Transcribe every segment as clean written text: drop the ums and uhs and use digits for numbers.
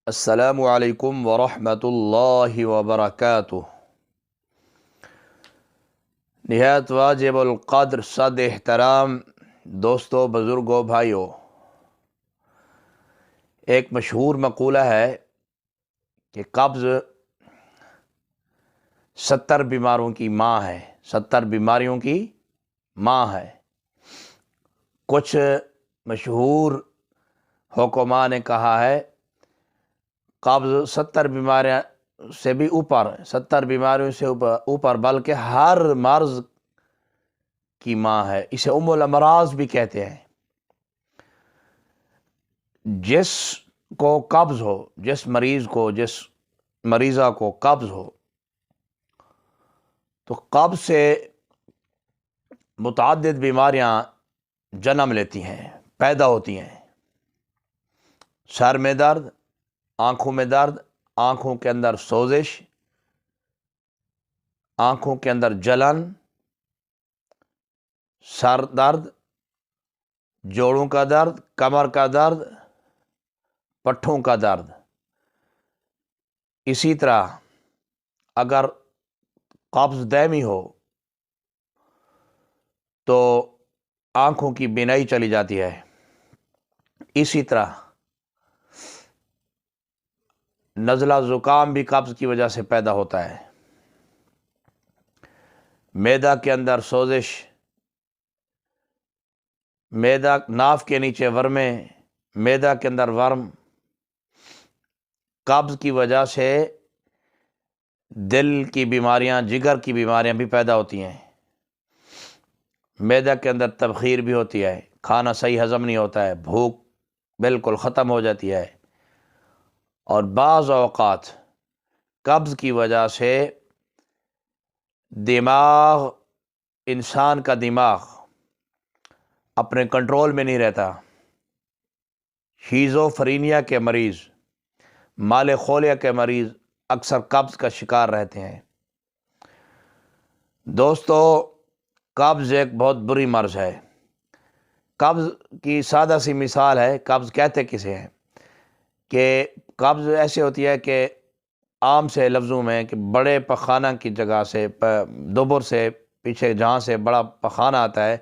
السلام علیکم ورحمۃ اللہ وبرکاتہ۔ نہایت واجب القدر صد احترام دوستو، بزرگوں، بھائیوں، ایک مشہور مقولہ ہے کہ قبض 70 بیماروں کی ماں ہے، 70 بیماریوں کی ماں ہے۔ کچھ مشہور حکماء نے کہا ہے قبض 70 بیماریاں سے بھی اوپر، 70 بیماریوں سے اوپر بلکہ ہر مرض کی ماں ہے۔ اسے ام الامراض بھی کہتے ہیں۔ جس کو قبض ہو، جس مریضہ کو قبض ہو تو قبض سے متعدد بیماریاں جنم لیتی ہیں، پیدا ہوتی ہیں۔ سر میں درد، آنکھوں میں درد، آنکھوں کے اندر سوزش، آنکھوں کے اندر جلن، سر درد، جوڑوں کا درد، کمر کا درد، پٹھوں کا درد۔ اسی طرح اگر قبض دائمی ہو تو آنکھوں کی بینائی چلی جاتی ہے۔ اسی طرح نزلہ زکام بھی قبض کی وجہ سے پیدا ہوتا ہے۔ معدہ کے اندر سوزش، معدہ ناف کے نیچے ورمیں، معدہ کے اندر ورم، قبض کی وجہ سے دل کی بیماریاں، جگر کی بیماریاں بھی پیدا ہوتی ہیں۔ معدہ کے اندر تبخیر بھی ہوتی ہے، کھانا صحیح ہضم نہیں ہوتا ہے، بھوک بالکل ختم ہو جاتی ہے، اور بعض اوقات قبض کی وجہ سے انسان کا دماغ اپنے کنٹرول میں نہیں رہتا۔ شیزوفرینیا کے مریض، مالخولیا کے مریض اکثر قبض کا شکار رہتے ہیں۔ دوستو، قبض ایک بہت بری مرض ہے۔ قبض کی سادہ سی مثال ہے، قبض کہتے کسے ہیں کہ قبض ایسے ہوتی ہے کہ عام سے لفظوں میں کہ بڑے پخانہ کی جگہ سے، دبر سے پیچھے جہاں سے بڑا پخانہ آتا ہے،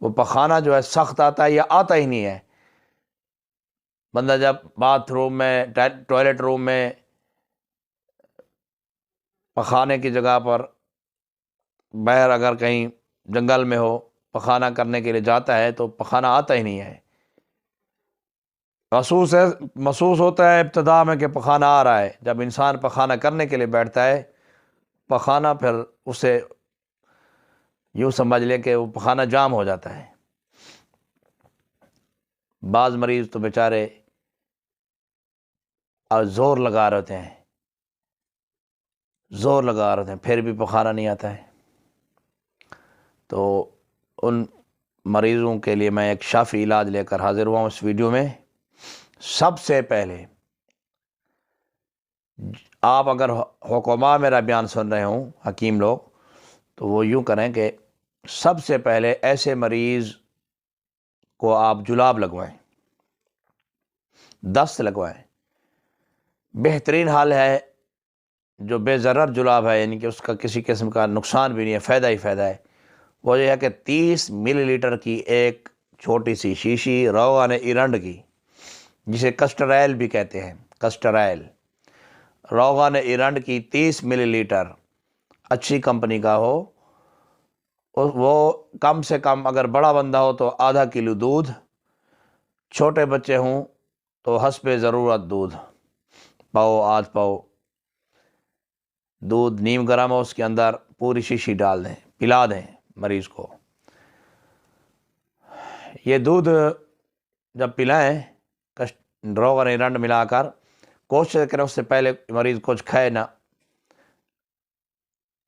وہ پخانہ جو ہے سخت آتا ہے یا آتا ہی نہیں ہے۔ بندہ جب باتھ روم میں، ٹوائلٹ روم میں، پخانے کی جگہ پر، باہر اگر کہیں جنگل میں ہو، پخانہ کرنے کے لیے جاتا ہے تو پخانہ آتا ہی نہیں ہے۔ محسوس ہوتا ہے ابتدا میں کہ پخانہ آ رہا ہے۔ جب انسان پخانہ کرنے کے لیے بیٹھتا ہے، پخانہ پھر اسے یوں سمجھ لے کہ وہ پخانہ جام ہو جاتا ہے۔ بعض مریض تو بیچارے زور لگا رہتے ہیں پھر بھی پخانہ نہیں آتا ہے۔ تو ان مریضوں کے لیے میں ایک شافی علاج لے کر حاضر ہوا ہوں اس ویڈیو میں۔ سب سے پہلے آپ اگر حکماء میرا بیان سن رہے ہوں، حکیم لوگ، تو وہ یوں کریں کہ سب سے پہلے ایسے مریض کو آپ جلاب لگوائیں، دست لگوائیں۔ بہترین حال ہے جو بے ضرر جلاب ہے، یعنی کہ اس کا کسی قسم کا نقصان بھی نہیں ہے، فائدہ ہی فائدہ ہے۔ وہ یہ ہے کہ 30 ملی لیٹر کی ایک چھوٹی سی شیشی روغن ایرنڈ کی، جسے کسٹر آئل بھی کہتے ہیں، کسٹر آئل، روغن ایرنڈ کی 30 ملی لیٹر اچھی کمپنی کا ہو، وہ کم سے کم اگر بڑا بندہ ہو تو آدھا کلو دودھ، چھوٹے بچے ہوں تو حسب ضرورت دودھ، پاؤ آدھ پاؤ دودھ، نیم گرم ہو، اس کے اندر پوری شیشی ڈال دیں، پلا دیں مریض کو۔ یہ دودھ جب پلائیں روغن ایرنڈ ملا کر، کوشش کریں اس سے پہلے مریض کچھ کھائے نہ،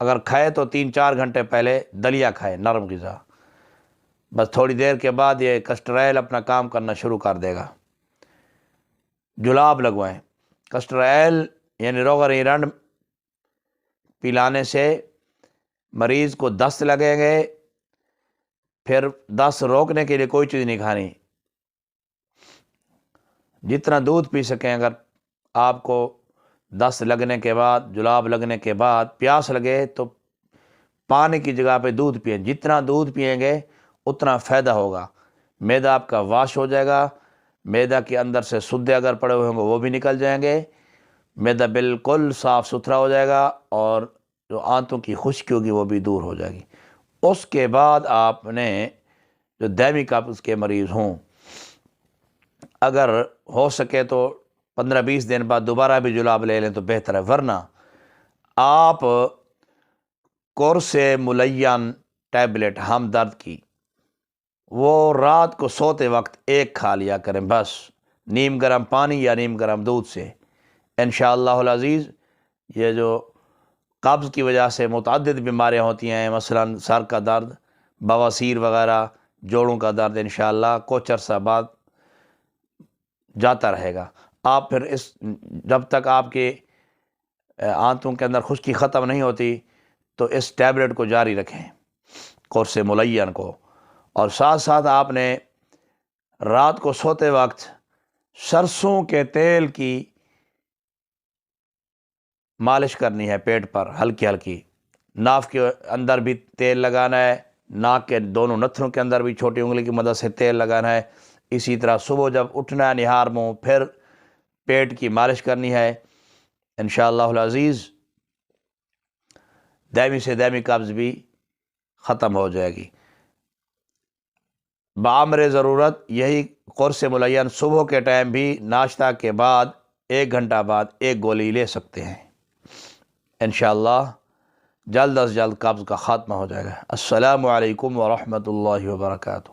اگر کھائے تو 3-4 گھنٹے پہلے دلیا کھائے، نرم غذا۔ بس تھوڑی دیر کے بعد یہ کسٹر آئل اپنا کام کرنا شروع کر دے گا۔ جلاب لگوائیں۔ کسٹر آئل یعنی روغن ایرنڈ پلانے سے مریض کو دست لگیں گے، پھر دست روکنے کے لیے کوئی چیز نہیں کھانی، جتنا دودھ پی سکیں، اگر آپ کو دست لگنے کے بعد، جلاب لگنے کے بعد پیاس لگے تو پانی کی جگہ پہ دودھ پئیں، جتنا دودھ پئیں گے اتنا فائدہ ہوگا، معدہ آپ کا واش ہو جائے گا، معدہ کے اندر سے سدے اگر پڑے ہوئے ہوں گے وہ بھی نکل جائیں گے، معدہ بالکل صاف ستھرا ہو جائے گا، اور جو آنتوں کی خشکی ہوگی وہ بھی دور ہو جائے گی۔ اس کے بعد آپ نے جو دائمی قبض کے مریض ہوں، اگر ہو سکے تو 15-20 دن بعد دوبارہ بھی جلاب لے لیں تو بہتر ہے، ورنہ آپ قرص ملین ٹیبلٹ ہمدرد کی وہ رات کو سوتے وقت ایک کھا لیا کریں، بس نیم گرم پانی یا نیم گرم دودھ سے، انشاءاللہ العزیز یہ جو قبض کی وجہ سے متعدد بیماریاں ہوتی ہیں، مثلا سر کا درد، بواسیر وغیرہ، جوڑوں کا درد، انشاءاللہ کچھ عرصہ بعد جاتا رہے گا۔ آپ پھر جب تک آپ کے آنتوں کے اندر خشکی ختم نہیں ہوتی تو اس ٹیبلٹ کو جاری رکھیں، قرص ملین کو، اور ساتھ ساتھ آپ نے رات کو سوتے وقت سرسوں کے تیل کی مالش کرنی ہے پیٹ پر ہلکی ہلکی، ناف کے اندر بھی تیل لگانا ہے، ناک کے دونوں نتھنوں کے اندر بھی چھوٹی انگلی کی مدد سے تیل لگانا ہے، اسی طرح صبح جب اٹھنا ہے نہار منہ پھر پیٹ کی مالش کرنی ہے، انشاءاللہ العزیز دائمی سے دائمی قبض بھی ختم ہو جائے گی۔ بامر ضرورت یہی قرص ملین صبح کے ٹائم بھی ناشتہ کے بعد 1 گھنٹہ بعد ایک گولی لے سکتے ہیں، انشاءاللہ جلد از جلد قبض کا خاتمہ ہو جائے گا۔ السلام علیکم ورحمۃ اللہ وبرکاتہ۔